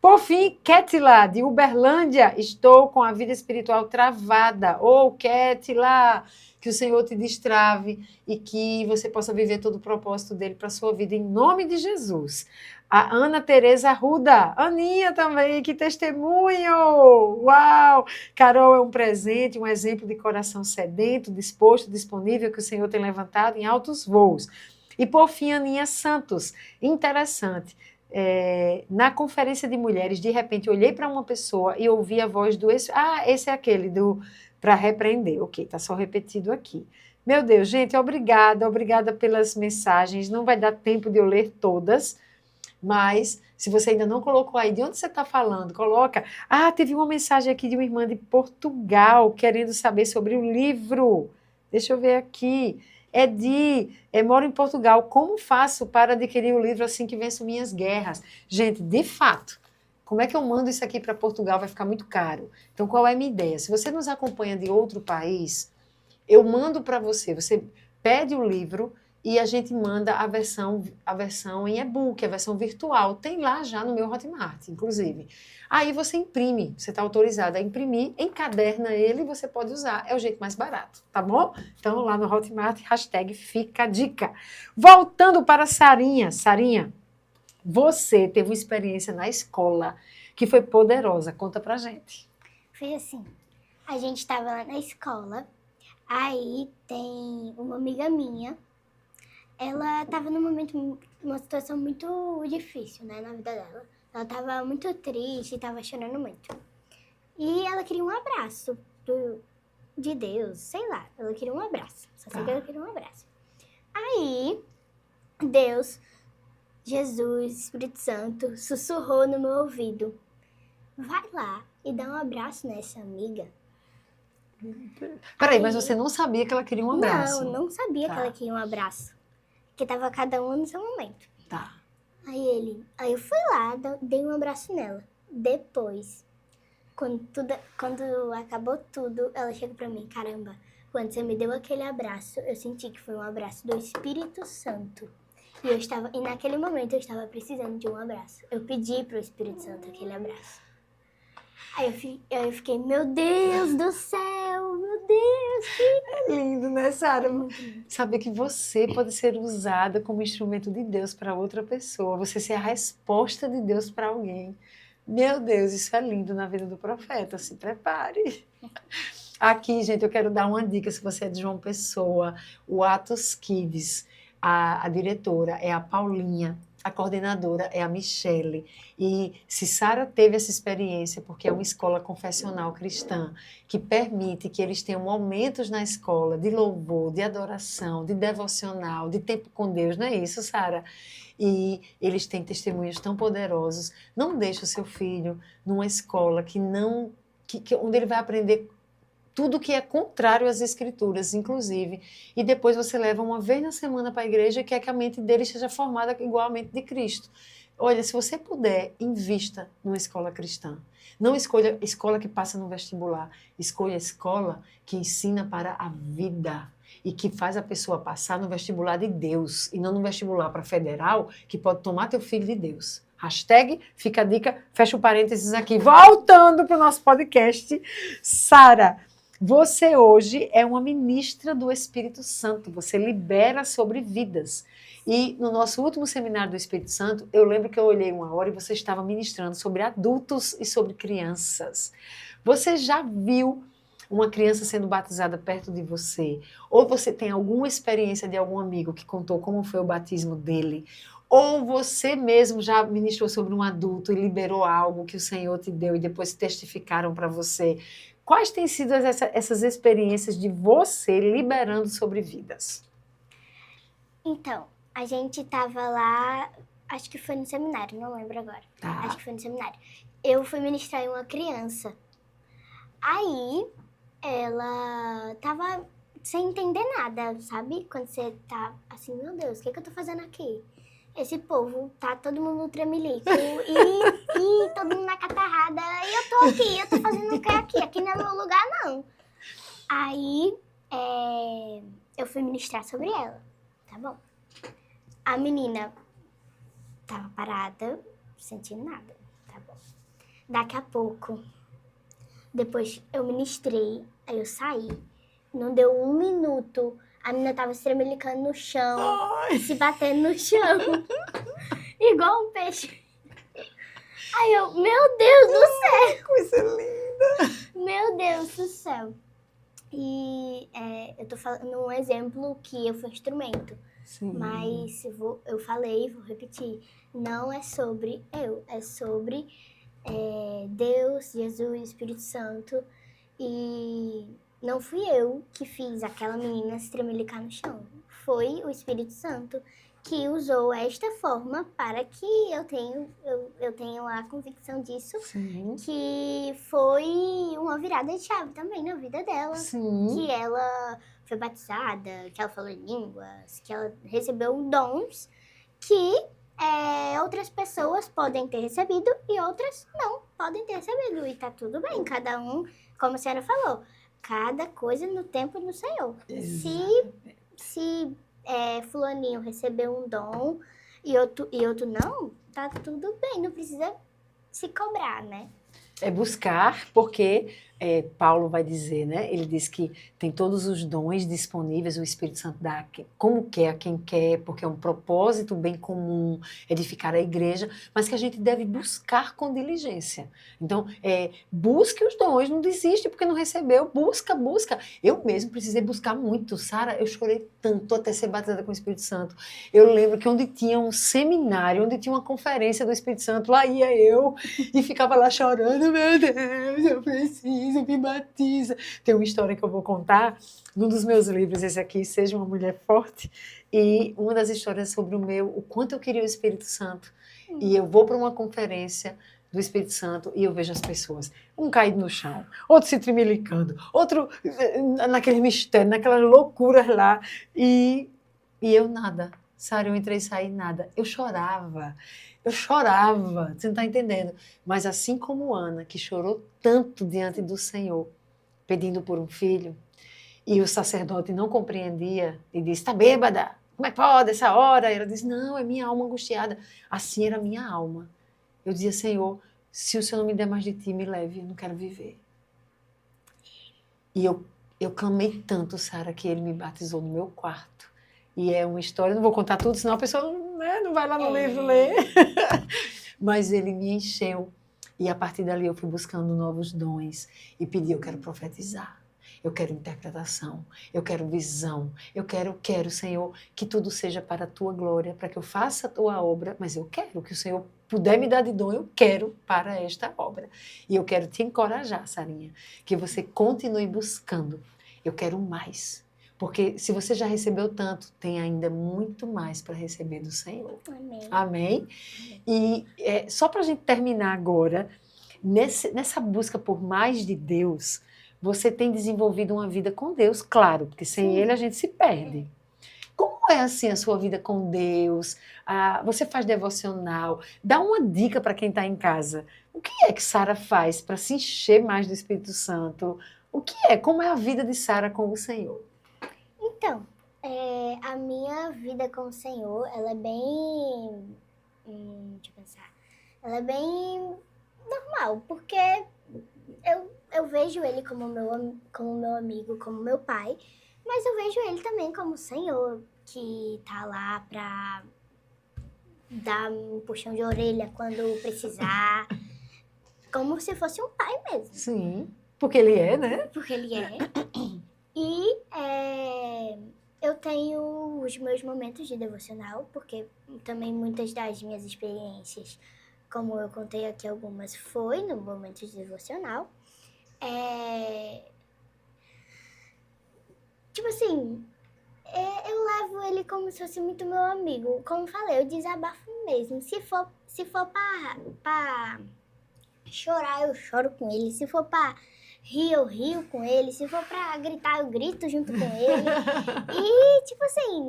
Por fim, Ketila, de Uberlândia, estou com a vida espiritual travada. Ketila, que o Senhor te destrave e que você possa viver todo o propósito dele para a sua vida, em nome de Jesus. A Ana Tereza Arruda, Aninha também, que testemunho! Uau! Carol é um presente, um exemplo de coração sedento, disposto, disponível, que o Senhor tem levantado em altos voos. E por fim, Aninha Santos, interessante. Na conferência de mulheres, de repente, eu olhei para uma pessoa e ouvi a voz do... esse é aquele para repreender. Ok, está só repetido aqui. Meu Deus, gente, obrigada pelas mensagens. Não vai dar tempo de eu ler todas, mas se você ainda não colocou aí, de onde você está falando, coloca. Teve uma mensagem aqui de uma irmã de Portugal, querendo saber sobre o livro. Deixa eu ver aqui. Moro em Portugal, como faço para adquirir o livro assim que venço minhas guerras? Gente, de fato, como é que eu mando isso aqui para Portugal? Vai ficar muito caro. Então, qual é a minha ideia? Se você nos acompanha de outro país, eu mando para você. Você pede o livro e a gente manda a versão em e-book, a versão virtual. Tem lá já no meu Hotmart, inclusive. Aí você imprime, você está autorizado a imprimir, encaderna ele e você pode usar. É o jeito mais barato, tá bom? Então, lá no Hotmart, #fica a dica. Voltando para Sarinha. Sarinha, você teve uma experiência na escola que foi poderosa. Conta pra gente. Foi assim. A gente estava lá na escola, aí tem uma amiga minha, ela estava numa situação muito difícil, né, na vida dela. Ela estava muito triste, estava chorando muito. E ela queria um abraço de Deus, sei lá, ela queria um abraço. Só sei que ela queria um abraço. Aí, Deus, Jesus, Espírito Santo, sussurrou no meu ouvido. Vai lá e dá um abraço nessa amiga. Peraí, mas você não sabia que ela queria um abraço? Não sabia que ela queria um abraço. Porque tava cada um no seu momento. Tá. Aí eu fui lá, dei um abraço nela. Depois, quando acabou tudo, ela chegou pra mim, caramba, quando você me deu aquele abraço, eu senti que foi um abraço do Espírito Santo. E naquele momento eu estava precisando de um abraço. Eu pedi pro Espírito Santo aquele abraço. Aí eu fiquei, meu Deus do céu, meu Deus, que lindo, né, Sara? Saber que você pode ser usada como instrumento de Deus para outra pessoa, você ser a resposta de Deus para alguém. Meu Deus, isso é lindo na vida do profeta, se prepare. Aqui, gente, eu quero dar uma dica, se você é de João Pessoa, o Atos Kids, a diretora é a Paulinha, a coordenadora é a Michele. E se Sara teve essa experiência, porque é uma escola confessional cristã, que permite que eles tenham momentos na escola de louvor, de adoração, de devocional, de tempo com Deus, não é isso, Sara? E eles têm testemunhos tão poderosos. Não deixe o seu filho numa escola onde ele vai aprender tudo que é contrário às escrituras, inclusive. E depois você leva uma vez na semana para a igreja e quer que a mente dele esteja formada igual a mente de Cristo. Olha, se você puder, invista numa escola cristã. Não escolha escola que passa no vestibular. Escolha escola que ensina para a vida e que faz a pessoa passar no vestibular de Deus e não no vestibular para federal que pode tomar teu filho de Deus. Hashtag, fica a dica, fecha o parênteses aqui. Voltando para o nosso podcast, Sara, você hoje é uma ministra do Espírito Santo, você libera sobre vidas. E no nosso último seminário do Espírito Santo, eu lembro que eu olhei uma hora e você estava ministrando sobre adultos e sobre crianças. Você já viu uma criança sendo batizada perto de você? Ou você tem alguma experiência de algum amigo que contou como foi o batismo dele? Ou você mesmo já ministrou sobre um adulto e liberou algo que o Senhor te deu e depois testificaram para você? Quais têm sido essas experiências de você liberando sobre vidas? Então, a gente estava lá, acho que foi no seminário, não lembro agora. Tá. Acho que foi no seminário. Eu fui ministrar em uma criança. Aí, ela tava sem entender nada, sabe? Quando você tá assim, meu Deus, o que eu tô fazendo aqui? Esse povo, tá todo mundo tremelico e todo mundo na catarrada. E eu tô aqui, eu tô fazendo o que aqui? Aqui não é meu lugar, não. Aí, eu fui ministrar sobre ela, tá bom? A menina tava parada, sentindo nada, tá bom? Daqui a pouco, depois eu ministrei, aí eu saí. Não deu 1 minuto, a menina tava se tremelicando no chão, se batendo no chão, igual um peixe. Aí eu, meu Deus do céu! Coisa linda! Meu Deus do céu! E eu tô falando um exemplo que eu fui instrumento. Sim. Mas eu falei, vou repetir, não é sobre eu, é sobre Deus, Jesus, Espírito Santo. E não fui eu que fiz aquela menina se tremelicar no chão. Foi o Espírito Santo que usou esta forma para que eu tenha a convicção disso. Sim. Que foi uma virada de chave também na vida dela. Sim. Que ela foi batizada, que ela falou em línguas, que ela recebeu dons que outras pessoas podem ter recebido e outras não podem ter recebido. E tá tudo bem, cada um, como a senhora falou, cada coisa no tempo do Senhor. Se fulaninho recebeu um dom e outro não, tá tudo bem, não precisa se cobrar, né? É buscar, porque Paulo vai dizer, né? Ele diz que tem todos os dons disponíveis, o Espírito Santo dá como quer, a quem quer, porque é um propósito bem comum, edificar a igreja, mas que a gente deve buscar com diligência. Então, busque os dons, não desiste porque não recebeu, busca. Eu mesmo precisei buscar muito, Sara, eu chorei tanto até ser batizada com o Espírito Santo. Eu lembro que onde tinha um seminário, onde tinha uma conferência do Espírito Santo, lá ia eu e ficava lá chorando, meu Deus, eu preciso, me batiza. Tem uma história que eu vou contar num dos meus livros, esse aqui, Seja uma Mulher Forte, e uma das histórias sobre o quanto eu queria o Espírito Santo. E eu vou para uma conferência do Espírito Santo e eu vejo as pessoas, um caído no chão, outro se tremilicando, outro naquele mistério, naquelas loucuras lá, e eu nada. Sara, eu entrei e saí nada. Eu chorava, você não está entendendo. Mas assim como Ana, que chorou tanto diante do Senhor, pedindo por um filho, e o sacerdote não compreendia e disse: está bêbada, como é que pode essa hora? E ela disse: não, é minha alma angustiada. Assim era a minha alma. Eu dizia: Senhor, se o Senhor não me der mais de ti, me leve, eu não quero viver. E eu clamei tanto, Sara, que ele me batizou no meu quarto. E é uma história, não vou contar tudo, senão a pessoa não vai lá no livro ler. Mas ele me encheu. E a partir dali eu fui buscando novos dons e pedi: eu quero profetizar, eu quero interpretação, eu quero visão, eu quero, Senhor, que tudo seja para a tua glória, para que eu faça a tua obra, mas eu quero que o Senhor puder me dar de dom, eu quero para esta obra. E eu quero te encorajar, Sarinha, que você continue buscando. Eu quero mais. Porque se você já recebeu tanto, tem ainda muito mais para receber do Senhor. Amém. Amém? E só para a gente terminar agora, nessa busca por mais de Deus, você tem desenvolvido uma vida com Deus, claro, porque sem Ele a gente se perde. Como é assim a sua vida com Deus? Você faz devocional? Dá uma dica para quem está em casa. O que é que Sara faz para se encher mais do Espírito Santo? O que é? Como é a vida de Sara com o Senhor? Então, a minha vida com o Senhor, ela é bem... deixa eu pensar. Ela é bem normal, porque eu vejo ele como meu amigo, como meu pai, mas eu vejo ele também como o Senhor, que tá lá pra dar um puxão de orelha quando precisar, como se fosse um pai mesmo. Sim, porque ele é, né? Porque ele é. E eu tenho os meus momentos de devocional, porque também muitas das minhas experiências, como eu contei aqui algumas, foi no momento de devocional. Tipo assim, eu levo ele como se fosse muito meu amigo. Como falei, eu desabafo mesmo. Se for pra chorar, eu choro com ele. Se for pra rir, eu rio com ele. Se for pra gritar, eu grito junto com ele. E, tipo assim,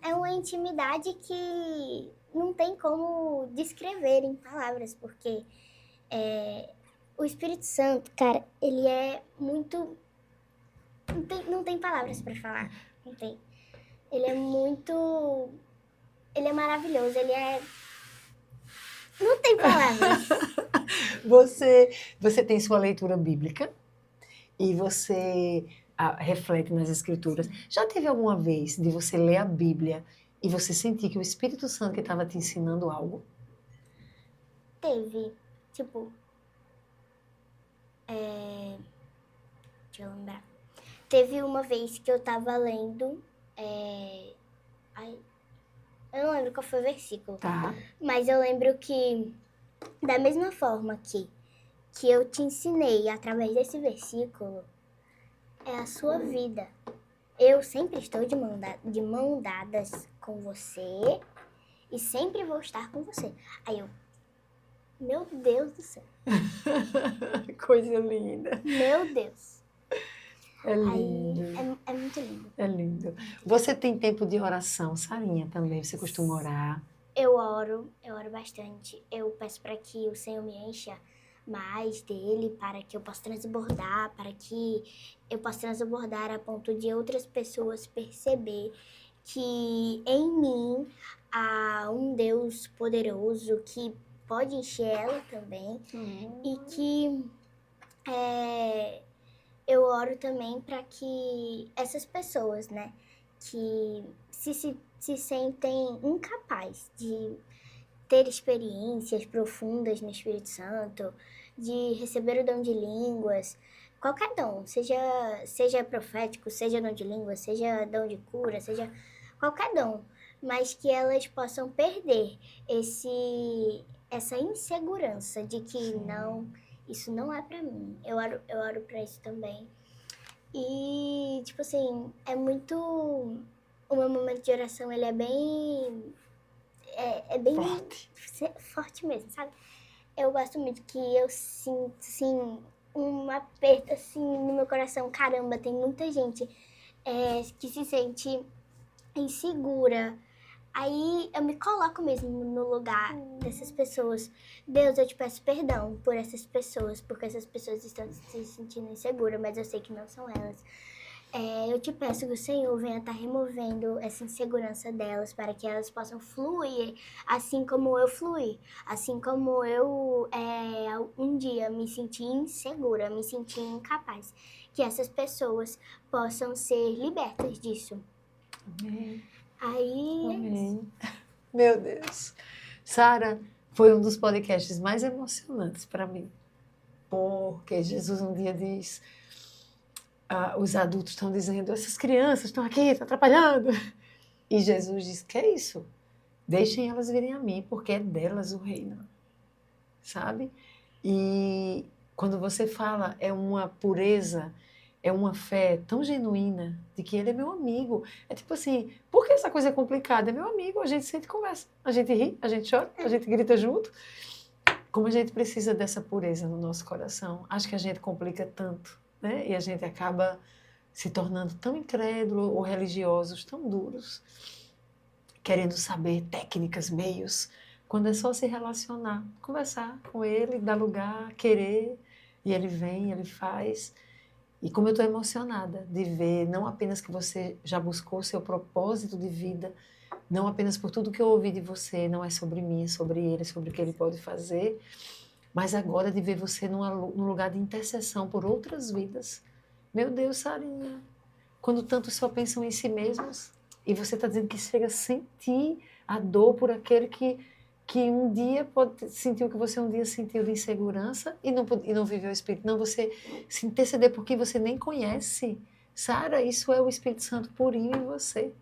é uma intimidade que não tem como descrever em palavras, porque o Espírito Santo, cara, ele é muito... Não tem palavras pra falar. Não tem. Ele é muito... Ele é maravilhoso, ele é... Não tem palavras. Você tem sua leitura bíblica e você reflete nas escrituras. Já teve alguma vez de você ler a Bíblia e você sentir que o Espírito Santo estava te ensinando algo? Teve. Tipo... Deixa eu lembrar. Teve uma vez que eu tava lendo... eu não lembro qual foi o versículo. Tá. Mas eu lembro que, da mesma forma que eu te ensinei através desse versículo, é a sua vida. Eu sempre estou de mão dadas com você e sempre vou estar com você. Aí eu, meu Deus do céu. Coisa linda. Meu Deus. É lindo. Aí, é muito lindo. É lindo. Você tem tempo de oração, Sarinha, também? Você costuma orar? Eu oro bastante. Eu peço para que o Senhor me encha mais dele, para que eu possa transbordar, a ponto de outras pessoas perceber que em mim há um Deus poderoso que pode encher ela também e que eu oro também para que essas pessoas, né, que se sentem incapazes de ter experiências profundas no Espírito Santo, de receber o dom de línguas, qualquer dom, seja profético, seja dom de línguas, seja dom de cura, seja qualquer dom, mas que elas possam perder essa insegurança de que não, isso não é pra mim. Eu oro pra isso também. E, tipo assim, é muito... O meu momento de oração, ele é bem... É bem forte mesmo, sabe? Eu gosto muito que eu sinto, assim, um aperto, assim, no meu coração. Caramba, tem muita gente que se sente insegura. Aí eu me coloco mesmo no lugar dessas pessoas. Deus, eu te peço perdão por essas pessoas, porque essas pessoas estão se sentindo inseguras, mas eu sei que não são elas. Eu te peço que o Senhor venha estar removendo essa insegurança delas para que elas possam fluir assim como eu fluí. Assim como eu um dia me senti insegura, me senti incapaz. Que essas pessoas possam ser libertas disso. Amém. Aí... Amém. Meu Deus. Sara, foi um dos podcasts mais emocionantes para mim. Porque Jesus um dia diz... os adultos estão dizendo, essas crianças estão aqui, estão atrapalhando. E Jesus diz, que é isso? Deixem elas virem a mim, porque é delas o reino. Sabe? E quando você fala, é uma pureza, é uma fé tão genuína de que ele é meu amigo. É tipo assim, por que essa coisa é complicada? É meu amigo, a gente sempre conversa, a gente ri, a gente chora, a gente grita junto. Como a gente precisa dessa pureza no nosso coração, acho que a gente complica tanto, né? E a gente acaba se tornando tão incrédulo ou religiosos, tão duros, querendo saber técnicas, meios, quando é só se relacionar, conversar com ele, dar lugar, querer, e ele vem, ele faz. E como eu estou emocionada de ver, não apenas que você já buscou o seu propósito de vida, não apenas por tudo que eu ouvi de você, não é sobre mim, é sobre ele, sobre o que ele pode fazer, mas agora de ver você num lugar de intercessão por outras vidas. Meu Deus, Sarinha, quando tantos só pensam em si mesmos, e você está dizendo que chega a sentir a dor por aquele que um dia pode sentir o que você um dia sentiu de insegurança e não viveu o Espírito. Não, você se interceder por quem você nem conhece. Sara, isso é o Espírito Santo purinho em você.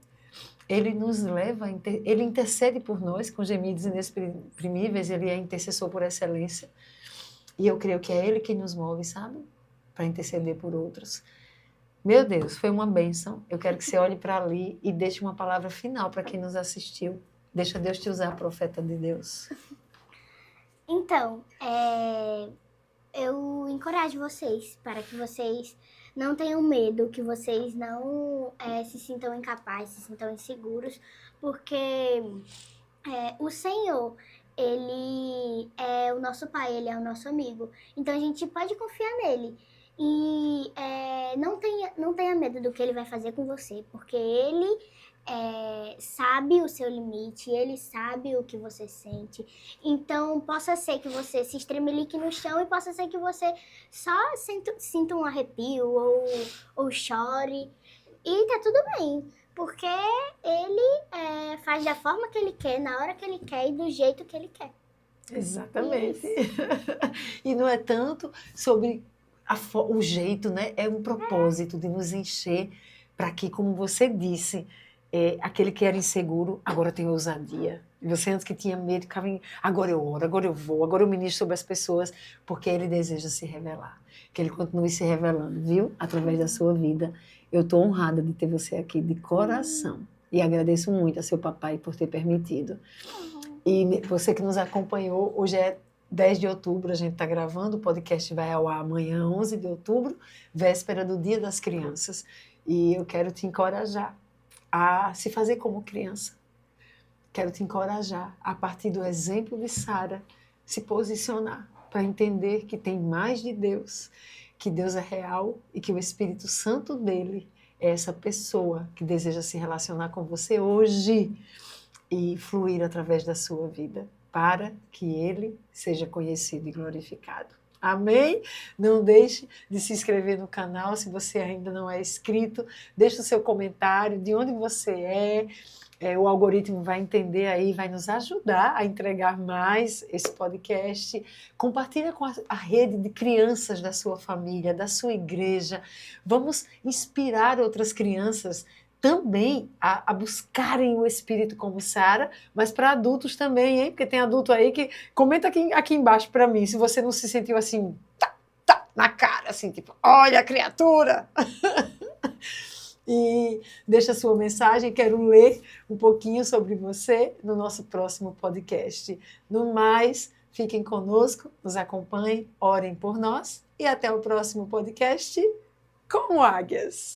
Ele nos leva, ele intercede por nós com gemidos inexprimíveis, ele é intercessor por excelência. E eu creio que é ele que nos move, sabe? Para interceder por outros. Meu Deus, foi uma bênção. Eu quero que você olhe para ali e deixe uma palavra final para quem nos assistiu. Deixa Deus te usar, profeta de Deus. Então, eu encorajo vocês para que vocês não tenham medo, que vocês não se sintam incapazes, se sintam inseguros, porque o Senhor, Ele é o nosso Pai, Ele é o nosso amigo. Então a gente pode confiar nele. E não tenha medo do que Ele vai fazer com você, porque Ele sabe o seu limite, Ele sabe o que você sente. Então, possa ser que você se estremelique no chão e possa ser que você só sinta um arrepio ou chore. E tá tudo bem, porque Ele faz da forma que Ele quer, na hora que Ele quer e do jeito que Ele quer. Exatamente. E não é tanto sobre o jeito, né? É um propósito de nos encher para que, como você disse, aquele que era inseguro, agora tem ousadia. E você antes que tinha medo, ficava agora eu oro, agora eu vou, agora eu ministro sobre as pessoas, porque ele deseja se revelar. Que ele continue se revelando, viu? Através da sua vida. Eu estou honrada de ter você aqui de coração. E agradeço muito a seu papai por ter permitido. E você que nos acompanhou, hoje é 10 de outubro, a gente está gravando, o podcast vai ao ar amanhã, 11 de outubro, véspera do Dia das Crianças. E eu quero te encorajar a se fazer como criança. Quero te encorajar, a partir do exemplo de Sara, se posicionar para entender que tem mais de Deus, que Deus é real e que o Espírito Santo dele é essa pessoa que deseja se relacionar com você hoje e fluir através da sua vida, para que ele seja conhecido e glorificado. Amém? Não deixe de se inscrever no canal se você ainda não é inscrito. Deixe o seu comentário de onde você é. O algoritmo vai entender aí, vai nos ajudar a entregar mais esse podcast. Compartilha com a rede de crianças da sua família, da sua igreja. Vamos inspirar outras crianças também a buscarem o Espírito como Sara, mas para adultos também, hein? Porque tem adulto aí que... Comenta aqui embaixo para mim, se você não se sentiu assim, na cara, assim, tipo, olha a criatura! E deixa a sua mensagem, quero ler um pouquinho sobre você no nosso próximo podcast. No mais, fiquem conosco, nos acompanhem, orem por nós e até o próximo podcast com Águias.